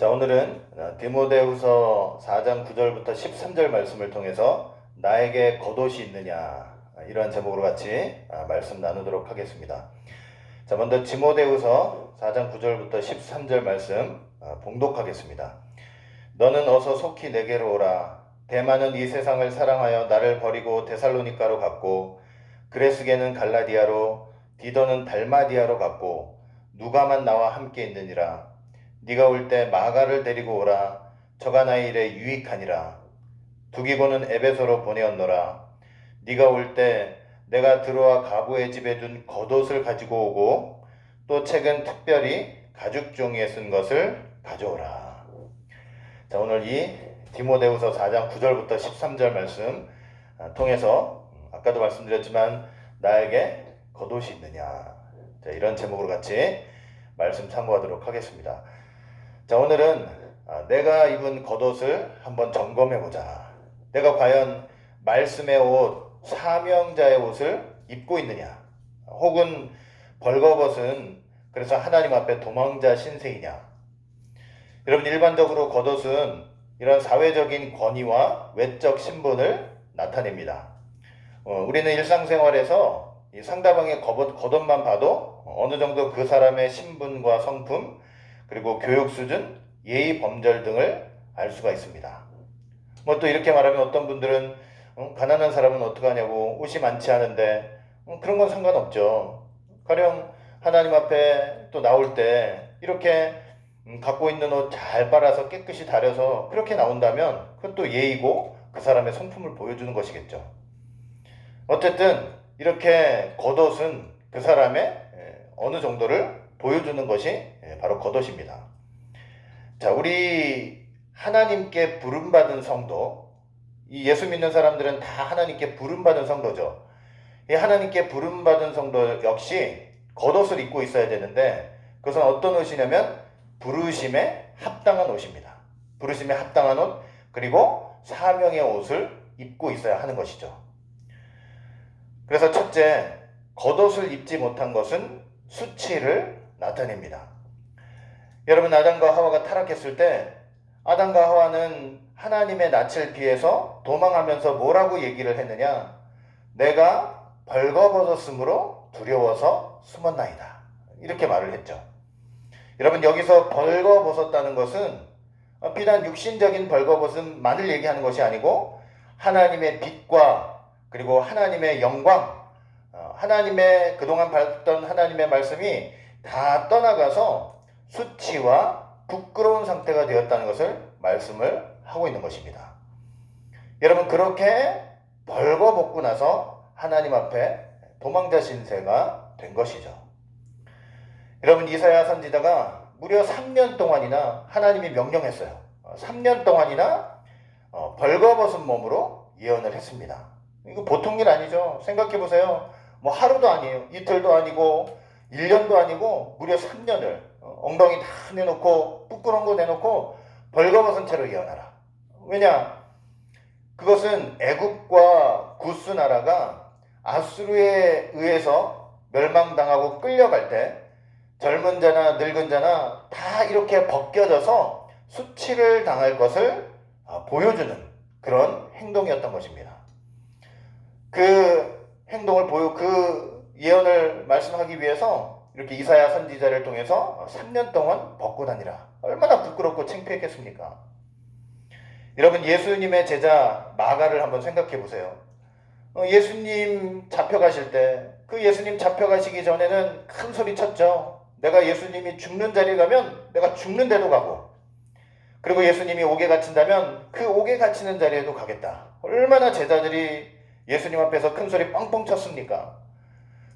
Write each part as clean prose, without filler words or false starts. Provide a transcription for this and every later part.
자, 오늘은 디모데후서 4장 9절부터 13절 말씀을 통해서 나에게 겉옷이 있느냐, 이러한 제목으로 같이 말씀 나누도록 하겠습니다. 자, 먼저 디모데후서 4장 9절부터 13절 말씀 봉독하겠습니다. 너는 어서 속히 내게로 오라. 대마는 이 세상을 사랑하여 나를 버리고 데살로니가로 갔고, 그레스게는 갈라디아로, 디도는 달마디아로 갔고, 누가만 나와 함께 있느니라. 네가 올 때 마가를 데리고 오라. 저가 나의 일에 유익하니라. 두기고는 에베소로 보내었노라. 네가 올 때 내가 들어와 가부의 집에 둔 겉옷을 가지고 오고, 또 책은 특별히 가죽 종이에 쓴 것을 가져오라. 자, 오늘 이 디모데후서 4장 9절부터 13절 말씀 통해서 아까도 말씀드렸지만 나에게 겉옷이 있느냐, 자, 이런 제목으로 같이 말씀 참고하도록 하겠습니다. 자, 오늘은 내가 입은 겉옷을 한번 점검해보자. 내가 과연 말씀의 옷, 사명자의 옷을 입고 있느냐, 혹은 벌거벗은 그래서 하나님 앞에 도망자 신세이냐. 여러분, 일반적으로 겉옷은 이런 사회적인 권위와 외적 신분을 나타냅니다. 우리는 일상생활에서 이 상대방의 겉옷만 봐도 어느 정도 그 사람의 신분과 성품, 그리고 교육 수준, 예의 범절 등을 알 수가 있습니다. 또 이렇게 말하면 어떤 분들은 가난한 사람은 어떡하냐고, 옷이 많지 않은데, 그런 건 상관없죠. 가령 하나님 앞에 또 나올 때 이렇게 갖고 있는 옷 잘 빨아서 깨끗이 다려서 그렇게 나온다면 그건 또 예의고 그 사람의 성품을 보여주는 것이겠죠. 어쨌든 이렇게 겉옷은 그 사람의 어느 정도를 보여주는 것이 바로 겉옷입니다. 자, 우리 하나님께 부름받은 성도, 이 예수 믿는 사람들은 다 하나님께 부름받은 성도죠. 이 하나님께 부름받은 성도 역시 겉옷을 입고 있어야 되는데, 그것은 어떤 옷이냐면 부르심에 합당한 옷입니다. 부르심에 합당한 옷, 그리고 사명의 옷을 입고 있어야 하는 것이죠. 그래서 첫째, 겉옷을 입지 못한 것은 수치를 나타냅니다. 여러분, 아담과 하와가 타락했을 때 아담과 하와는 하나님의 낯을 피해서 도망하면서 뭐라고 얘기를 했느냐? 내가 벌거벗었으므로 두려워서 숨었나이다, 이렇게 말을 했죠. 여러분, 여기서 벌거벗었다는 것은 비단 육신적인 벌거벗음만을 얘기하는 것이 아니고 하나님의 빛과 그리고 하나님의 영광, 하나님의 그동안 받았던 하나님의 말씀이 다 떠나가서 수치와 부끄러운 상태가 되었다는 것을 말씀을 하고 있는 것입니다. 여러분, 그렇게 벌거벗고 나서 하나님 앞에 도망자 신세가 된 것이죠. 여러분, 이사야 선지자가 무려 3년 동안이나 하나님이 명령했어요. 3년 동안이나 벌거벗은 몸으로 예언을 했습니다. 이거 보통 일 아니죠. 생각해보세요. 뭐 하루도 아니에요. 이틀도 아니고 1년도 아니고 무려 3년을 엉덩이 다 내놓고 부끄러운 거 내놓고 벌거벗은 채로 예언하라. 왜냐? 그것은 애굽과 구스 나라가 아수르에 의해서 멸망당하고 끌려갈 때 젊은 자나 늙은 자나 다 이렇게 벗겨져서 수치를 당할 것을 보여주는 그런 행동이었던 것입니다. 그 행동을 그 예언을 말씀하기 위해서 이렇게 이사야 선지자를 통해서 3년 동안 벗고 다니라. 얼마나 부끄럽고 창피했겠습니까? 여러분, 예수님의 제자 마가를 한번 생각해 보세요. 예수님 잡혀가실 때, 그 예수님 잡혀가시기 전에는 큰 소리 쳤죠. 내가 예수님이 죽는 자리에 가면 내가 죽는 데도 가고, 그리고 예수님이 옥에 갇힌다면 그 옥에 갇히는 자리에도 가겠다. 얼마나 제자들이 예수님 앞에서 큰 소리 뻥뻥 쳤습니까?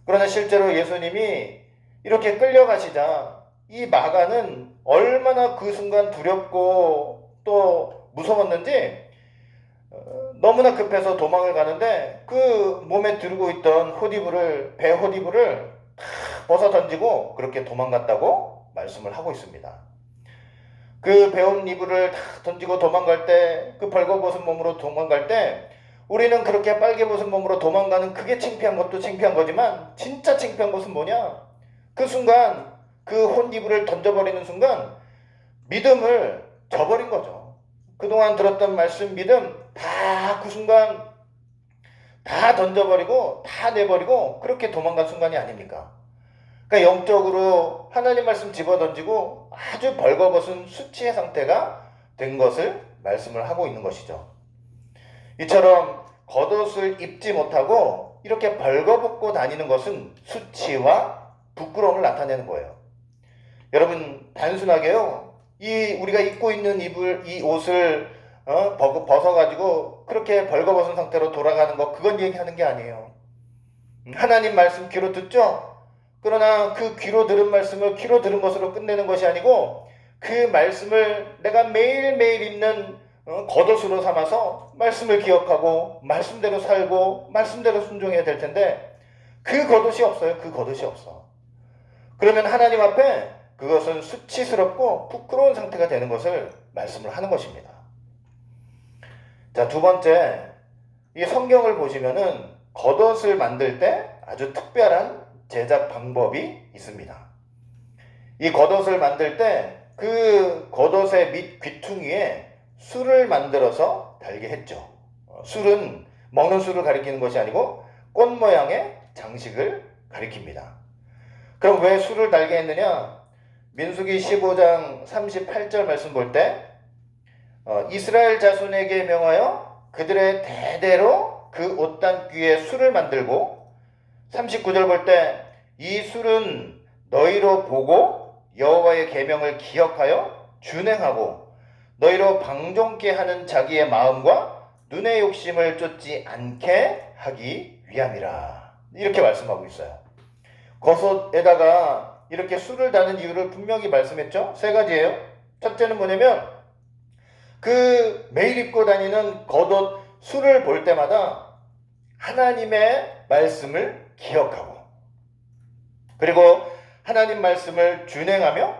그러나 실제로 예수님이 이렇게 끌려가시자 이 마가는 얼마나 그 순간 두렵고 또 무서웠는지 너무나 급해서 도망을 가는데 그 몸에 들고 있던 호디부를, 배 호디부를 벗어 던지고 그렇게 도망갔다고 말씀을 하고 있습니다. 그 배운 이불을 다 던지고 도망갈 때, 그 벌거벗은 몸으로 도망갈 때 우리는 그렇게 빨개벗은 몸으로 도망가는 그게 창피한 것도 창피한 거지만 진짜 창피한 것은 뭐냐? 그 순간 그 혼이불을 던져버리는 순간 믿음을 저버린 거죠. 그동안 들었던 말씀 믿음 다 그 순간 다 던져버리고 다 내버리고 그렇게 도망간 순간이 아닙니까? 그러니까 영적으로 하나님 말씀 집어던지고 아주 벌거벗은 수치의 상태가 된 것을 말씀을 하고 있는 것이죠. 이처럼 겉옷을 입지 못하고 이렇게 벌거벗고 다니는 것은 수치와 부끄러움을 나타내는 거예요. 여러분, 단순하게요, 우리가 입고 있는 이 옷을 벗어가지고 그렇게 벌거벗은 상태로 돌아가는 거, 그건 얘기하는 게 아니에요. 하나님 말씀 귀로 듣죠? 그러나 그 귀로 들은 말씀을 귀로 들은 것으로 끝내는 것이 아니고 그 말씀을 내가 매일매일 입는 겉옷으로 삼아서 말씀을 기억하고 말씀대로 살고 말씀대로 순종해야 될 텐데 그 겉옷이 없어요. 그 겉옷이 없어. 그러면 하나님 앞에 그것은 수치스럽고 부끄러운 상태가 되는 것을 말씀을 하는 것입니다. 자, 두 번째, 이 성경을 보시면은 겉옷을 만들 때 아주 특별한 제작 방법이 있습니다. 이 겉옷을 만들 때 그 겉옷의 밑 귀퉁이에 술을 만들어서 달게 했죠. 술은 먹는 술을 가리키는 것이 아니고 꽃 모양의 장식을 가리킵니다. 그럼 왜 술을 달게 했느냐? 민수기 15장 38절 말씀 볼 때 이스라엘 자손에게 명하여 그들의 대대로 그 옷단귀에 술을 만들고 39절 볼 때 이 술은 너희로 보고 여호와의 계명을 기억하여 준행하고 너희로 방종케 하는 자기의 마음과 눈의 욕심을 쫓지 않게 하기 위함이라. 이렇게 말씀하고 있어요. 겉옷에다가 이렇게 술을 다는 이유를 분명히 말씀했죠. 세 가지예요. 첫째는 뭐냐면 그 매일 입고 다니는 겉옷 술을 볼 때마다 하나님의 말씀을 기억하고 그리고 하나님 말씀을 준행하며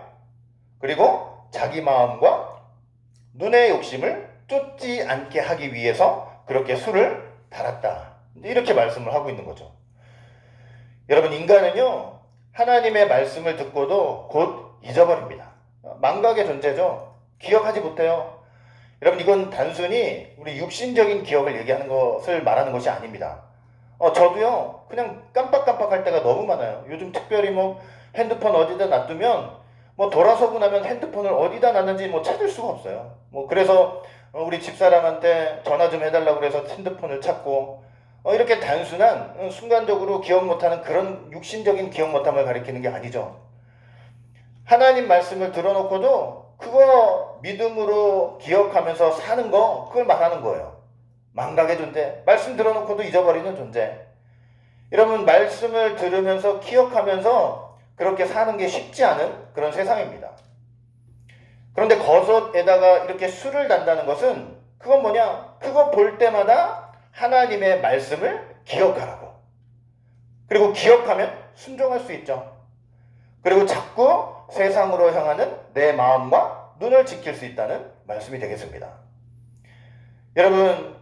그리고 자기 마음과 눈의 욕심을 쫓지 않게 하기 위해서 그렇게 술을 달았다. 이렇게 말씀을 하고 있는 거죠. 여러분, 인간은요 하나님의 말씀을 듣고도 곧 잊어버립니다. 망각의 존재죠. 기억하지 못해요. 여러분, 이건 단순히 우리 육신적인 기억을 얘기하는 것을 말하는 것이 아닙니다. 저도요 그냥 깜빡깜빡할 때가 너무 많아요. 요즘 특별히 뭐 핸드폰 어디다 놔두면 뭐 돌아서고 나면 핸드폰을 어디다 놨는지 뭐 찾을 수가 없어요. 뭐 그래서 우리 집사람한테 전화 좀 해달라고 그래서 핸드폰을 찾고 이렇게 단순한 순간적으로 기억 못하는 그런 육신적인 기억 못함을 가리키는 게 아니죠. 하나님 말씀을 들어놓고도 그거 믿음으로 기억하면서 사는 거, 그걸 말하는 거예요. 망각의 존재, 말씀 들어놓고도 잊어버리는 존재. 여러분, 말씀을 들으면서 기억하면서 그렇게 사는 게 쉽지 않은 그런 세상입니다. 그런데 겉옷에다가 이렇게 술을 단다는 것은 그건 뭐냐? 그거 볼 때마다 하나님의 말씀을 기억하라고. 그리고 기억하면 순종할 수 있죠. 그리고 자꾸 세상으로 향하는 내 마음과 눈을 지킬 수 있다는 말씀이 되겠습니다. 여러분,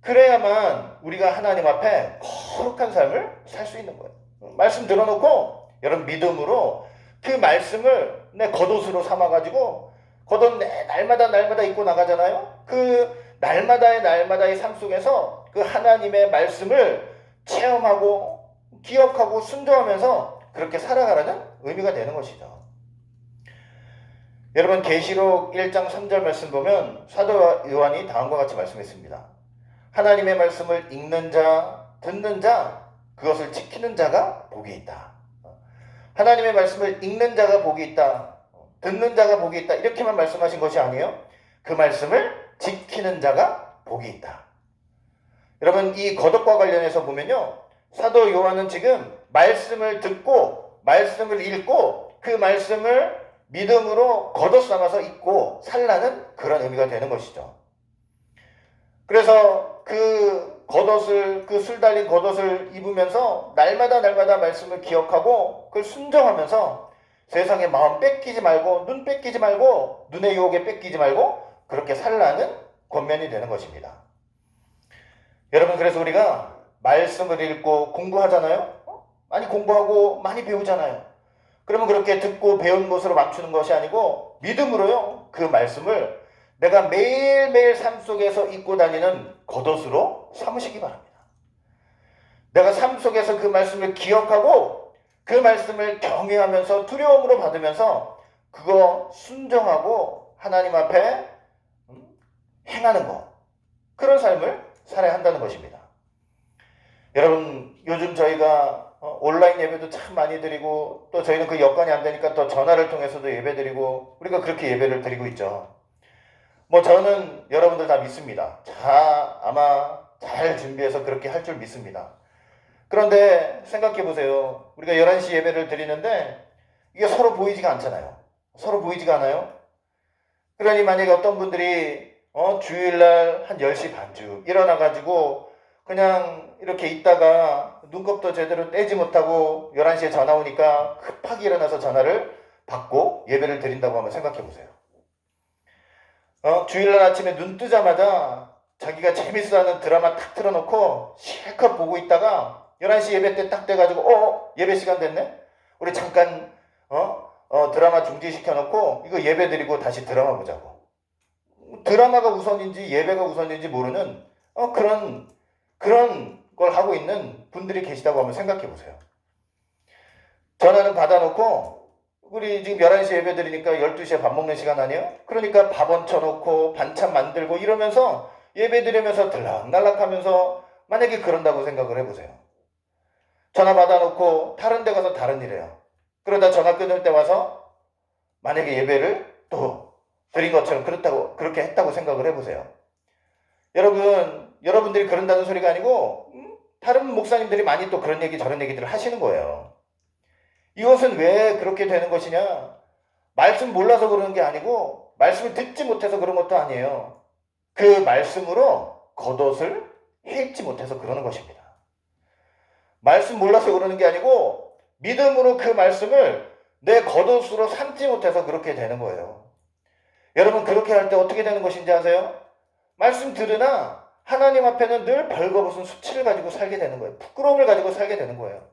그래야만 우리가 하나님 앞에 거룩한 삶을 살 수 있는 거예요. 말씀 들어놓고 여러분 믿음으로 그 말씀을 내 겉옷으로 삼아가지고 겉옷 날마다 입고 나가잖아요. 그 날마다의 삶 속에서 그 하나님의 말씀을 체험하고 기억하고 순종하면서 그렇게 살아가라는 의미가 되는 것이죠. 여러분, 계시록 1장 3절 말씀 보면 사도 요한이 다음과 같이 말씀했습니다. 하나님의 말씀을 읽는 자, 듣는 자, 그것을 지키는 자가 복이 있다. 하나님의 말씀을 읽는 자가 복이 있다. 듣는 자가 복이 있다. 이렇게만 말씀하신 것이 아니에요. 그 말씀을 지키는 자가 복이 있다. 여러분, 이 겉옷과 관련해서 보면요, 사도 요한은 지금 말씀을 듣고 말씀을 읽고 그 말씀을 믿음으로 겉옷 삼아서 입고 살라는 그런 의미가 되는 것이죠. 그래서 그 겉옷을, 그 술 달린 겉옷을 입으면서 날마다 말씀을 기억하고 그걸 순종하면서 세상에 마음 뺏기지 말고 눈 뺏기지 말고 눈의 유혹에 뺏기지 말고 그렇게 살라는 권면이 되는 것입니다. 여러분, 그래서 우리가 말씀을 읽고 공부하잖아요. 많이 공부하고 많이 배우잖아요. 그러면 그렇게 듣고 배운 것으로 맞추는 것이 아니고 믿음으로요, 그 말씀을 내가 매일매일 삶 속에서 입고 다니는 겉옷으로 삼으시기 바랍니다. 내가 삶 속에서 그 말씀을 기억하고 그 말씀을 경외하면서 두려움으로 받으면서 그거 순종하고 하나님 앞에 행하는 것, 그런 삶을 살아야 한다는 것입니다. 여러분, 요즘 저희가 온라인 예배도 참 많이 드리고, 또 저희는 그 여건이 안 되니까 또 전화를 통해서도 예배 드리고, 우리가 그렇게 예배를 드리고 있죠. 저는 여러분들 다 믿습니다. 아마 잘 준비해서 그렇게 할 줄 믿습니다. 그런데 생각해 보세요. 우리가 11시 예배를 드리는데 이게 서로 보이지가 않잖아요. 서로 보이지가 않아요. 그러니 만약에 어떤 분들이 주일날 한 10시 반쯤 일어나가지고 그냥 이렇게 있다가 눈곱도 제대로 떼지 못하고 11시에 전화 오니까 급하게 일어나서 전화를 받고 예배를 드린다고 한번 생각해 보세요. 주일날 아침에 눈 뜨자마자 자기가 재밌어하는 드라마 탁 틀어놓고 실컷 보고 있다가 11시 예배 때 딱 돼가지고 예배 시간 됐네? 우리 잠깐 드라마 중지시켜놓고 이거 예배 드리고 다시 드라마 보자고. 드라마가 우선인지 예배가 우선인지 모르는 그런 걸 하고 있는 분들이 계시다고 한번 생각해 보세요. 전화는 받아놓고 우리 지금 11시에 예배 드리니까 12시에 밥 먹는 시간 아니에요? 그러니까 밥 얹혀놓고 반찬 만들고 이러면서 예배 드리면서 들락날락하면서 만약에 그런다고 생각을 해보세요. 전화 받아놓고 다른 데 가서 다른 일 해요. 그러다 전화 끊을 때 와서 만약에 예배를 또 드린 것처럼 그렇게 했다고 생각을 해보세요. 여러분들이 그런다는 소리가 아니고 다른 목사님들이 많이 또 그런 얘기 저런 얘기들을 하시는 거예요. 이것은 왜 그렇게 되는 것이냐? 말씀 몰라서 그러는 게 아니고 말씀을 듣지 못해서 그런 것도 아니에요. 그 말씀으로 겉옷을 해입지 못해서 그러는 것입니다. 말씀 몰라서 그러는 게 아니고 믿음으로 그 말씀을 내 겉옷으로 삼지 못해서 그렇게 되는 거예요. 여러분, 그렇게 할 때 어떻게 되는 것인지 아세요? 말씀 들으나 하나님 앞에는 늘 벌거벗은 수치를 가지고 살게 되는 거예요. 부끄러움을 가지고 살게 되는 거예요.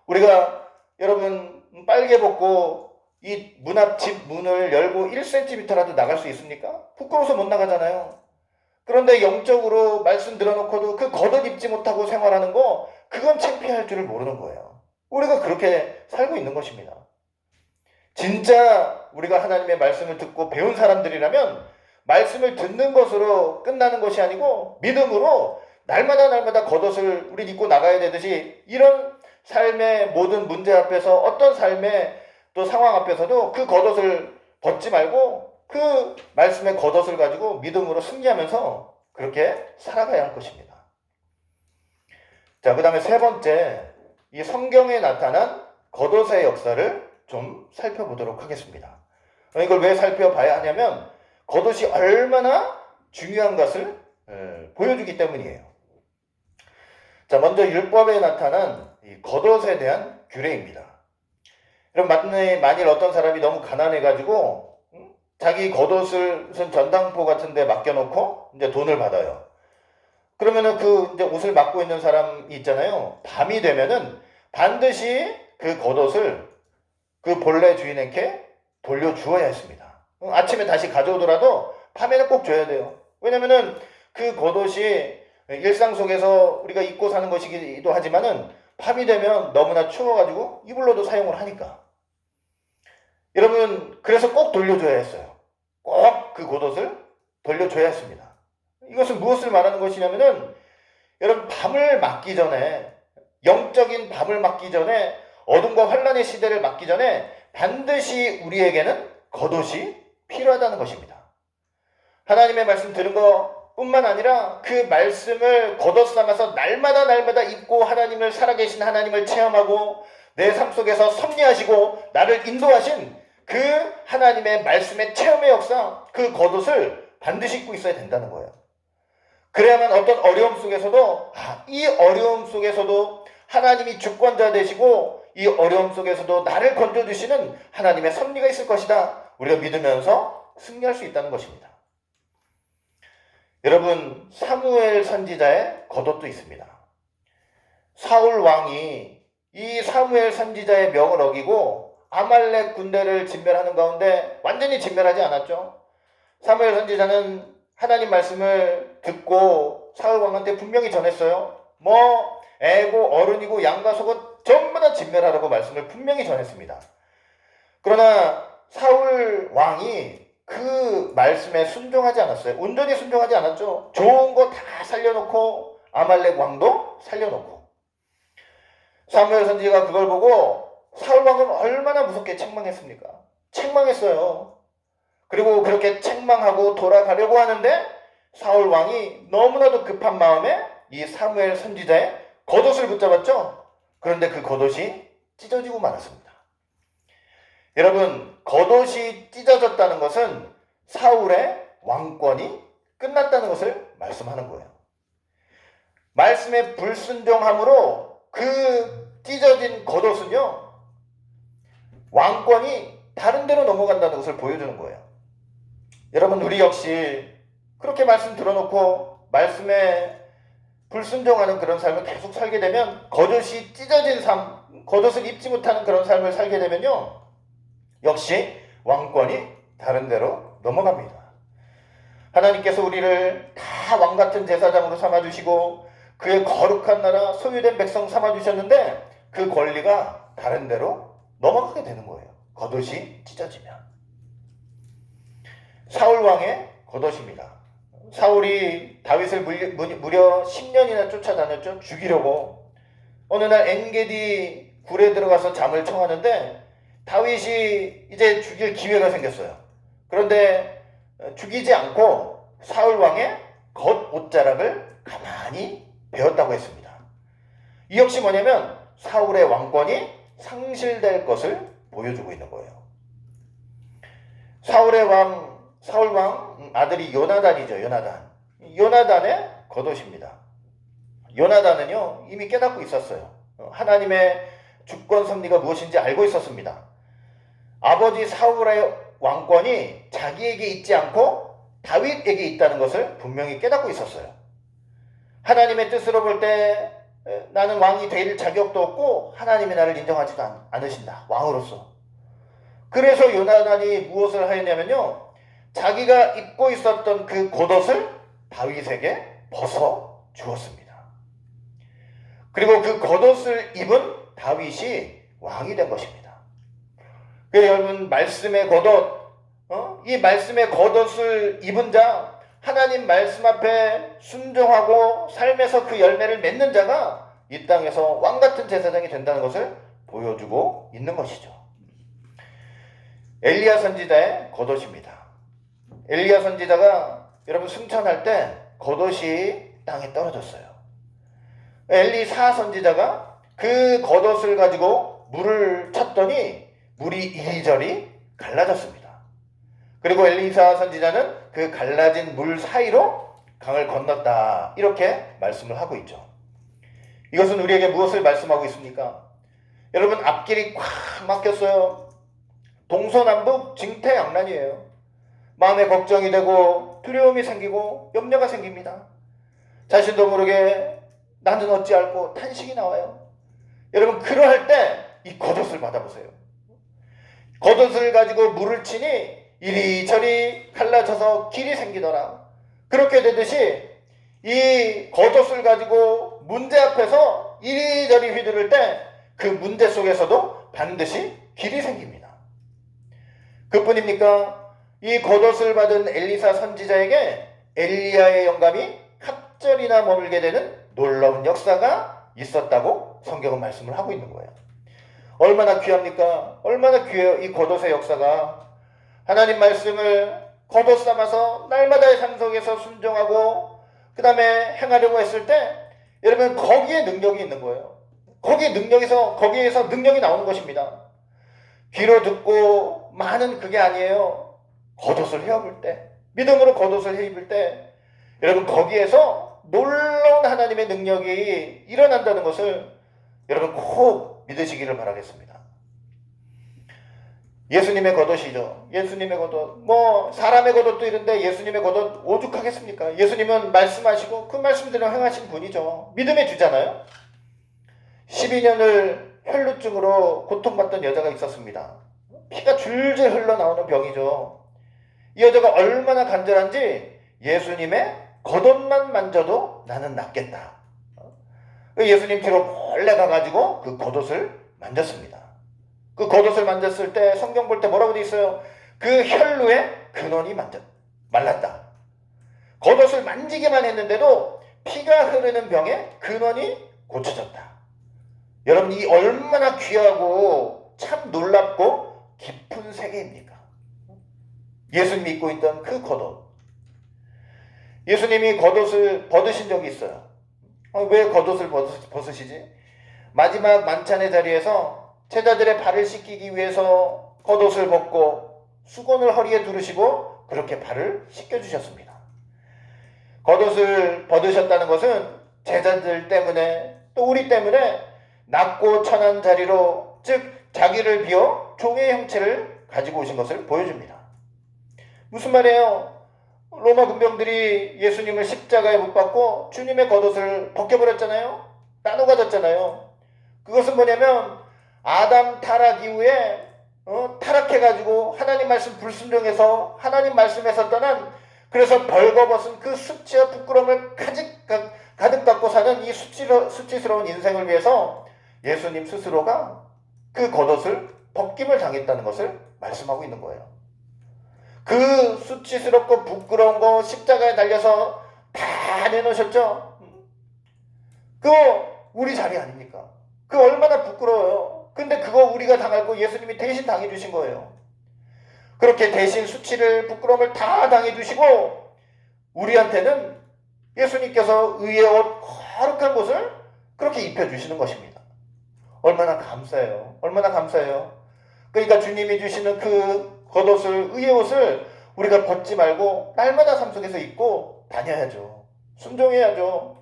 우리가 여러분 빨개 벗고 이 문 앞 집 문을 열고 1cm라도 나갈 수 있습니까? 부끄러워서 못 나가잖아요. 그런데 영적으로 말씀 들어놓고도 그 겉옷 입지 못하고 생활하는 거, 그건 창피할 줄을 모르는 거예요. 우리가 그렇게 살고 있는 것입니다. 진짜 우리가 하나님의 말씀을 듣고 배운 사람들이라면 말씀을 듣는 것으로 끝나는 것이 아니고 믿음으로 날마다 겉옷을 우리 입고 나가야 되듯이 이런 삶의 모든 문제 앞에서 어떤 삶의 또 상황 앞에서도 그 겉옷을 벗지 말고 그 말씀의 겉옷을 가지고 믿음으로 승리하면서 그렇게 살아가야 할 것입니다. 자, 그 다음에 세 번째, 이 성경에 나타난 겉옷의 역사를 좀 살펴보도록 하겠습니다. 이걸 왜 살펴봐야 하냐면 겉옷이 얼마나 중요한 것을 보여주기 때문이에요. 자, 먼저 율법에 나타난 이 겉옷에 대한 규례입니다. 여러분, 만일 어떤 사람이 너무 가난해가지고 자기 겉옷을 무슨 전당포 같은 데 맡겨놓고 이제 돈을 받아요. 그러면은 이제 옷을 맡고 있는 사람이 있잖아요. 밤이 되면은 반드시 그 겉옷을 그 본래 주인에게 돌려주어야 했습니다. 아침에 다시 가져오더라도 밤에는 꼭 줘야 돼요. 왜냐면은 그 겉옷이 일상 속에서 우리가 입고 사는 것이기도 하지만은 밤이 되면 너무나 추워가지고 이불로도 사용을 하니까. 여러분, 그래서 꼭 돌려줘야 했어요. 꼭 그 겉옷을 돌려줘야 했습니다. 이것은 무엇을 말하는 것이냐면은 여러분, 밤을 맞기 전에, 영적인 밤을 맞기 전에, 어둠과 환란의 시대를 맞기 전에 반드시 우리에게는 겉옷이 필요하다는 것입니다. 하나님의 말씀 들은 것뿐만 아니라 그 말씀을 겉옷 삼아서 날마다 입고 하나님을 살아계신 하나님을 체험하고 내 삶 속에서 섭리하시고 나를 인도하신 그 하나님의 말씀의 체험의 역사, 그 겉옷을 반드시 입고 있어야 된다는 거예요. 그래야만 어떤 어려움 속에서도 이 어려움 속에서도 하나님이 주권자 되시고 이 어려움 속에서도 나를 건져주시는 하나님의 섭리가 있을 것이다, 우리가 믿으면서 승리할 수 있다는 것입니다. 여러분, 사무엘 선지자의 겉옷도 있습니다. 사울 왕이 이 사무엘 선지자의 명을 어기고 아말렉 군대를 진멸하는 가운데 완전히 진멸하지 않았죠. 사무엘 선지자는 하나님 말씀을 듣고 사울 왕한테 분명히 전했어요. 애고 어른이고 양과 소고 전부 다 진멸하라고 말씀을 분명히 전했습니다. 그러나 사울 왕이 그 말씀에 순종하지 않았어요. 온전히 순종하지 않았죠. 좋은 거 다 살려놓고 아말렉 왕도 살려놓고. 사무엘 선지자가 그걸 보고 사울 왕은 얼마나 무섭게 책망했습니까? 책망했어요. 그리고 그렇게 책망하고 돌아가려고 하는데 사울 왕이 너무나도 급한 마음에 이 사무엘 선지자의 겉옷을 붙잡았죠. 그런데 그 겉옷이 찢어지고 말았습니다. 여러분, 겉옷이 찢어졌다는 것은 사울의 왕권이 끝났다는 것을 말씀하는 거예요. 말씀에 불순종함으로 그 찢어진 겉옷은요, 왕권이 다른 데로 넘어간다는 것을 보여주는 거예요. 여러분, 우리 역시 그렇게 말씀 들어놓고 말씀에 불순종하는 그런 삶을 계속 살게 되면, 겉옷이 찢어진 삶, 겉옷을 입지 못하는 그런 삶을 살게 되면요, 역시 왕권이 다른 데로 넘어갑니다. 하나님께서 우리를 다 왕같은 제사장으로 삼아주시고 그의 거룩한 나라 소유된 백성 삼아주셨는데 그 권리가 다른 데로 넘어가게 되는 거예요. 겉옷이 찢어지면. 사울 왕의 겉옷입니다. 사울이 다윗을 무려 10년이나 쫓아다녔죠. 죽이려고. 어느 날 엔게디 굴에 들어가서 잠을 청하는데 다윗이 이제 죽일 기회가 생겼어요. 그런데 죽이지 않고 사울 왕의 겉옷자락을 가만히 베었다고 했습니다. 이 역시 뭐냐면 사울의 왕권이 상실될 것을 보여주고 있는 거예요. 사울 왕 아들이 요나단이죠. 요나단의 겉옷입니다. 요나단은요, 이미 깨닫고 있었어요. 하나님의 주권 섭리가 무엇인지 알고 있었습니다. 아버지 사울의 왕권이 자기에게 있지 않고 다윗에게 있다는 것을 분명히 깨닫고 있었어요. 하나님의 뜻으로 볼 때 나는 왕이 될 자격도 없고 하나님이 나를 인정하지도 않으신다. 왕으로서. 그래서 요나단이 무엇을 하였냐면요, 자기가 입고 있었던 그 겉옷을 다윗에게 벗어 주었습니다. 그리고 그 겉옷을 입은 다윗이 왕이 된 것입니다. 그래서 여러분, 말씀의 겉옷, 이 말씀의 겉옷을 입은 자, 하나님 말씀 앞에 순종하고 삶에서 그 열매를 맺는 자가 이 땅에서 왕같은 제사장이 된다는 것을 보여주고 있는 것이죠. 엘리야 선지자의 겉옷입니다. 엘리야 선지자가 여러분 승천할 때 겉옷이 땅에 떨어졌어요. 엘리사 선지자가 그 겉옷을 가지고 물을 쳤더니 물이 이리저리 갈라졌습니다. 그리고 엘리사 선지자는 그 갈라진 물 사이로 강을 건넜다, 이렇게 말씀을 하고 있죠. 이것은 우리에게 무엇을 말씀하고 있습니까? 여러분, 앞길이 꽉 막혔어요. 동서남북 징태양난이에요. 마음에 걱정이 되고 두려움이 생기고 염려가 생깁니다. 자신도 모르게 나는 어찌할꼬 탄식이 나와요. 여러분, 그러할 때 이 겉옷을 받아보세요. 겉옷을 가지고 물을 치니 이리저리 갈라져서 길이 생기더라. 그렇게 되듯이 이 겉옷을 가지고 문제 앞에서 이리저리 휘두를 때 그 문제 속에서도 반드시 길이 생깁니다. 그뿐입니까? 이 겉옷을 받은 엘리사 선지자에게 엘리야의 영감이 갑절이나 머물게 되는 놀라운 역사가 있었다고 성경은 말씀을 하고 있는 거예요. 얼마나 귀합니까? 얼마나 귀해요, 이 겉옷의 역사가. 하나님 말씀을 겉옷 삼아서 날마다의 삶 속에서 순종하고 그 다음에 행하려고 했을 때 여러분, 거기에 능력이 있는 거예요. 거기에서 능력이 나오는 것입니다. 귀로 듣고 많은 그게 아니에요. 겉옷을 헤어볼 때, 믿음으로 겉옷을 헤입을 때 여러분, 거기에서 놀라운 하나님의 능력이 일어난다는 것을 여러분 꼭 믿으시기를 바라겠습니다. 예수님의 겉옷이죠. 예수님의 겉옷, 사람의 겉옷도 이런데 예수님의 겉옷 오죽하겠습니까? 예수님은 말씀하시고 그 말씀대로 행하신 분이죠. 믿음의 주잖아요. 12년을 혈루증으로 고통받던 여자가 있었습니다. 피가 줄줄 흘러나오는 병이죠. 이 여자가 얼마나 간절한지 예수님의 겉옷만 만져도 나는 낫겠다. 예수님 뒤로 몰래 가가지고 그 겉옷을 만졌습니다. 그 겉옷을 만졌을 때 성경 볼 때 뭐라고 돼 있어요? 그 혈루에 근원이 말랐다. 겉옷을 만지기만 했는데도 피가 흐르는 병에 근원이 고쳐졌다. 여러분, 이 얼마나 귀하고 참 놀랍고 깊은 세계입니까? 예수님 믿고 있던 그 겉옷. 예수님이 겉옷을 벗으신 적이 있어요. 왜 겉옷을 벗으시지? 마지막 만찬의 자리에서 제자들의 발을 씻기기 위해서 겉옷을 벗고 수건을 허리에 두르시고 그렇게 발을 씻겨주셨습니다. 겉옷을 벗으셨다는 것은 제자들 때문에 또 우리 때문에 낮고 천한 자리로, 즉 자기를 비워 종의 형체를 가지고 오신 것을 보여줍니다. 무슨 말이에요? 로마 군병들이 예수님을 십자가에 못 박고 주님의 겉옷을 벗겨버렸잖아요. 나눠 가졌잖아요. 그것은 뭐냐면 아담 타락 이후에 타락해가지고 하나님 말씀 불순종해서 하나님 말씀에서 떠난, 그래서 벌거벗은 그 수치와 부끄러움을 가득 갖고 사는 이 수치스러운 인생을 위해서 예수님 스스로가 그 겉옷을 벗김을 당했다는 것을 말씀하고 있는 거예요. 그 수치스럽고 부끄러운 거 십자가에 달려서 다 내놓으셨죠? 그거 우리 자리 아닙니까? 그거 얼마나 부끄러워요. 근데 그거 우리가 당할 거 예수님이 대신 당해주신 거예요. 그렇게 대신 수치를, 부끄러움을 다 당해주시고 우리한테는 예수님께서 의의 옷, 거룩한 것을 그렇게 입혀주시는 것입니다. 얼마나 감사해요. 얼마나 감사해요. 그러니까 주님이 주시는 그 겉옷을, 의의 옷을 우리가 벗지 말고 날마다 삶 속에서 입고 다녀야죠. 순종해야죠.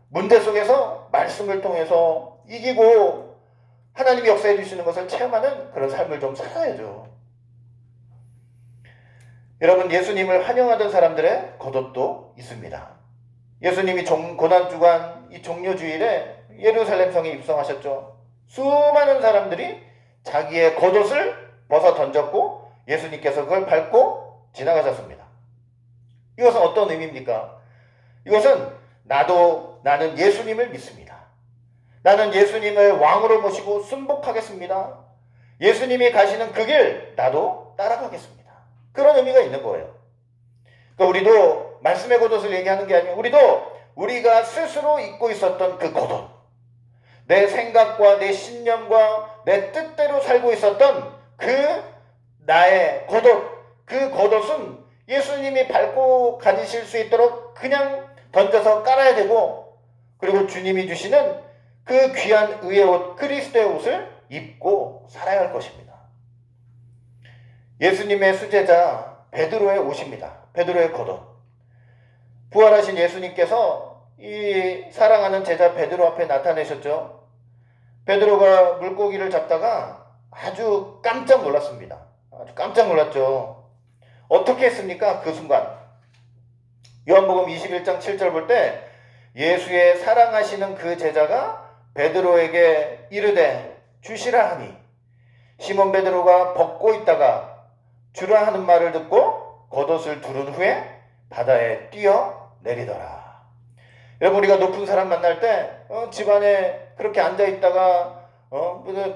문제 속에서 말씀을 통해서 이기고 하나님이 역사해 주시는 것을 체험하는 그런 삶을 좀 살아야죠. 여러분, 예수님을 환영하던 사람들의 겉옷도 있습니다. 예수님이 고난주간 이 종료주일에 예루살렘 성에 입성하셨죠. 수많은 사람들이 자기의 겉옷을 벗어 던졌고 예수님께서 그걸 밟고 지나가셨습니다. 이것은 어떤 의미입니까? 이것은 나는 예수님을 믿습니다. 나는 예수님을 왕으로 모시고 순복하겠습니다. 예수님이 가시는 그 길 나도 따라가겠습니다. 그런 의미가 있는 거예요. 그러니까 우리도 말씀의 겉옷을 얘기하는 게 아니고 우리가 스스로 입고 있었던 그 겉옷, 내 생각과 내 신념과 내 뜻대로 살고 있었던 그 나의 겉옷, 그 겉옷은 예수님이 밟고 가지실 수 있도록 그냥 던져서 깔아야 되고, 그리고 주님이 주시는 그 귀한 의의 옷, 그리스도의 옷을 입고 살아야 할 것입니다. 예수님의 수제자 베드로의 옷입니다. 베드로의 겉옷. 부활하신 예수님께서 이 사랑하는 제자 베드로 앞에 나타내셨죠. 베드로가 물고기를 잡다가 아주 깜짝 놀랐습니다. 아주 깜짝 놀랐죠. 어떻게 했습니까? 그 순간 요한복음 21장 7절 볼 때 예수의 사랑하시는 그 제자가 베드로에게 이르되 주시라 하니 시몬 베드로가 벗고 있다가 주라 하는 말을 듣고 겉옷을 두른 후에 바다에 뛰어 내리더라. 여러분, 우리가 높은 사람 만날 때 집안에 그렇게 앉아있다가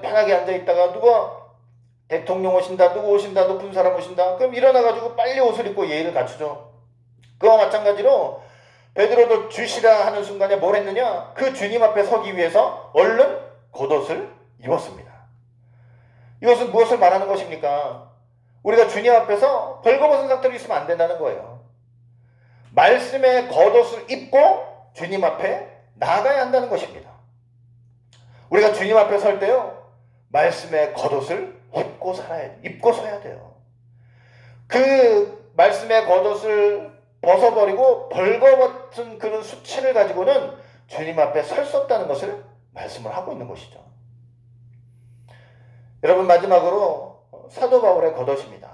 편하게 앉아있다가 누가 대통령 오신다, 누구 오신다, 높은 사람 오신다, 그럼 일어나가지고 빨리 옷을 입고 예의를 갖추죠. 그와 마찬가지로 베드로도 주시라 하는 순간에 뭘 했느냐? 그 주님 앞에 서기 위해서 얼른 겉옷을 입었습니다. 이것은 무엇을 말하는 것입니까? 우리가 주님 앞에서 벌거벗은 상태로 있으면 안 된다는 거예요. 말씀의 겉옷을 입고 주님 앞에 나아가야 한다는 것입니다. 우리가 주님 앞에 설 때요, 말씀의 겉옷을 입고 서야 돼요. 그 말씀의 겉옷을 벗어버리고 벌거벗은 그런 수치를 가지고는 주님 앞에 설 수 없다는 것을 말씀을 하고 있는 것이죠. 여러분, 마지막으로 사도 바울의 겉옷입니다.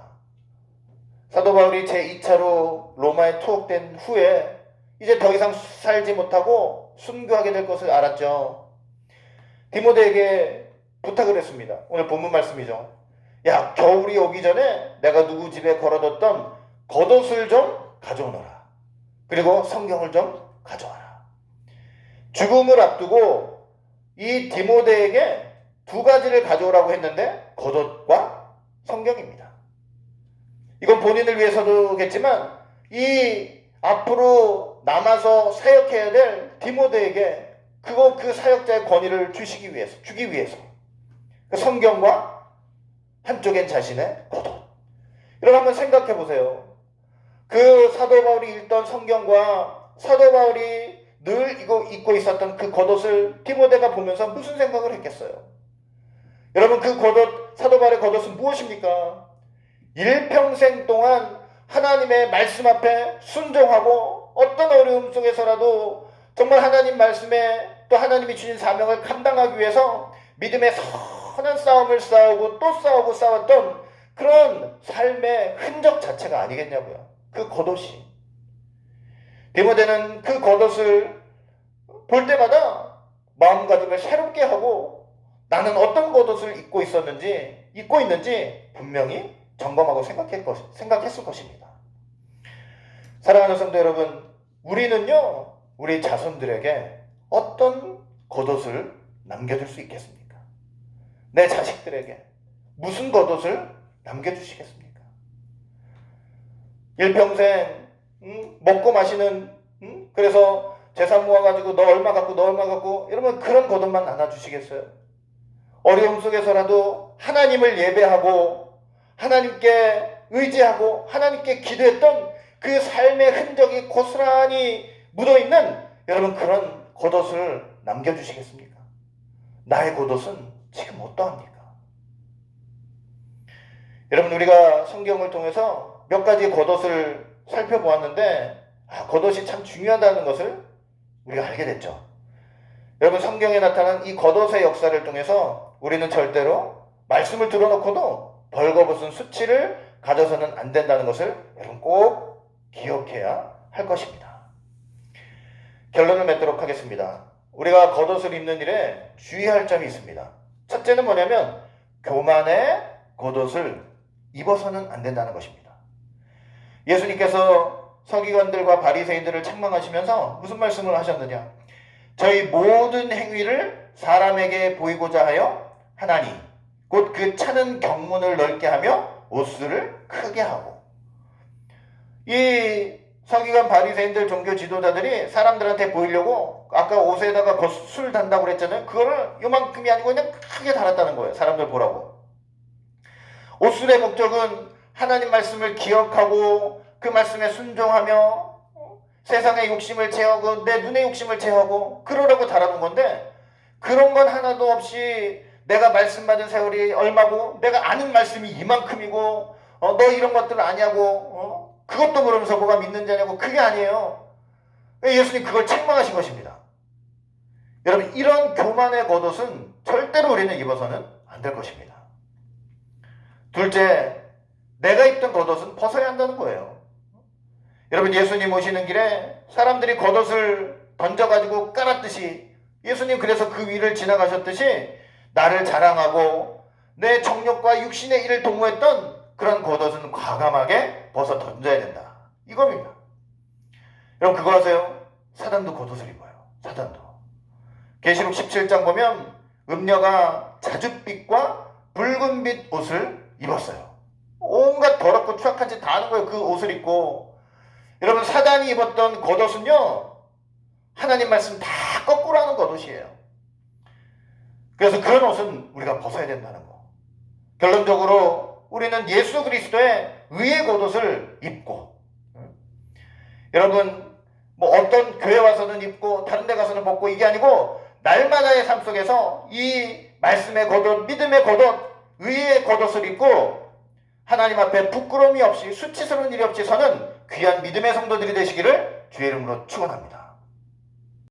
사도 바울이 제2차로 로마에 투옥된 후에 이제 더 이상 살지 못하고 순교하게 될 것을 알았죠. 디모데에게 부탁을 했습니다. 오늘 본문 말씀이죠. 야, 겨울이 오기 전에 내가 누구 집에 걸어뒀던 겉옷을 좀 가져오너라. 그리고 성경을 좀 가져와라. 죽음을 앞두고 이 디모데에게 두 가지를 가져오라고 했는데 겉옷과 성경입니다. 이건 본인을 위해서도겠지만 이 앞으로 남아서 사역해야 될 디모데에게 그 사역자의 권위를 주기 위해서 그 성경과 한쪽엔 자신의 겉옷. 여러분 한번 생각해 보세요. 그 사도 바울이 읽던 성경과 사도 바울이 늘 입고 있었던 그 겉옷을 디모데가 보면서 무슨 생각을 했겠어요? 여러분 그 겉옷, 사도 바울의 겉옷은 무엇입니까? 일평생 동안 하나님의 말씀 앞에 순종하고 어떤 어려움 속에서라도 정말 하나님 말씀에 또 하나님이 주신 사명을 감당하기 위해서 믿음의 선한 싸움을 싸우고 또 싸우고 싸웠던 그런 삶의 흔적 자체가 아니겠냐고요. 그 겉옷이. 디모데는 그 겉옷을 볼 때마다 마음가짐을 새롭게 하고 나는 어떤 겉옷을 입고 있는지 분명히 점검하고 생각했을 것입니다. 사랑하는 성도 여러분, 우리는요, 우리 자손들에게 어떤 겉옷을 남겨줄 수 있겠습니까? 내 자식들에게 무슨 겉옷을 남겨주시겠습니까? 일평생 먹고 마시는 그래서 재산 모아가지고 너 얼마 갖고 이러면 그런 겉옷만 나눠주시겠어요? 어려움 속에서라도 하나님을 예배하고 하나님께 의지하고 하나님께 기도했던 그 삶의 흔적이 고스란히 묻어있는 여러분 그런 겉옷을 남겨주시겠습니까? 나의 겉옷은 지금 어떠합니까? 여러분 우리가 성경을 통해서 몇 가지 겉옷을 살펴보았는데 겉옷이 참 중요하다는 것을 우리가 알게 됐죠. 여러분 성경에 나타난 이 겉옷의 역사를 통해서 우리는 절대로 말씀을 들어놓고도 벌거벗은 수치를 가져서는 안 된다는 것을 여러분 꼭 기억해야 할 것입니다. 결론을 맺도록 하겠습니다. 우리가 겉옷을 입는 일에 주의할 점이 있습니다. 첫째는 뭐냐면 교만의 겉옷을 입어서는 안 된다는 것입니다. 예수님께서 서기관들과 바리새인들을 책망하시면서 무슨 말씀을 하셨느냐? 저희 모든 행위를 사람에게 보이고자 하여 하나니 곧 그 차는 경문을 넓게 하며 옷수를 크게 하고. 이 서기관 바리새인들 종교 지도자들이 사람들한테 보이려고 아까 옷에다가 술 단다고 그랬잖아요. 그거를 요만큼이 아니고 그냥 크게 달았다는 거예요. 사람들 보라고. 옷술의 목적은 하나님 말씀을 기억하고 그 말씀에 순종하며 세상의 욕심을 제하고 내 눈의 욕심을 제하고 그러라고 달아놓은 건데 그런 건 하나도 없이 내가 말씀 받은 세월이 얼마고 내가 아는 말씀이 이만큼이고 너 이런 것들 아냐고 그것도 모르면서 뭐가 믿는 자냐고 그게 아니에요. 예수님 그걸 책망하신 것입니다. 여러분 이런 교만의 겉옷은 절대로 우리는 입어서는 안 될 것입니다. 둘째, 내가 입던 겉옷은 벗어야 한다는 거예요. 여러분 예수님 오시는 길에 사람들이 겉옷을 던져가지고 깔았듯이 예수님 그래서 그 위를 지나가셨듯이 나를 자랑하고 내 정욕과 육신의 일을 도모했던 그런 겉옷은 과감하게 벗어 던져야 된다. 이겁니다. 여러분 그거 아세요? 사단도 겉옷을 입어요. 사단도. 계시록 17장 보면 음녀가 자줏빛과 붉은빛 옷을 입었어요. 온갖 더럽고 추악한 짓 다 하는 거예요. 그 옷을 입고. 여러분 사단이 입었던 겉옷은요 하나님 말씀 다 거꾸로 하는 겉옷이에요. 그래서 그런 옷은 우리가 벗어야 된다는 거. 결론적으로 우리는 예수 그리스도의 의의 겉옷을 입고 여러분 뭐 어떤 교회 와서는 입고 다른 데 가서는 벗고 이게 아니고 날마다의 삶 속에서 이 말씀의 겉옷, 믿음의 겉옷, 의의 겉옷을 입고 하나님 앞에 부끄러움이 없이 수치스러운 일이 없이 서는 귀한 믿음의 성도들이 되시기를 주의 이름으로 축원합니다.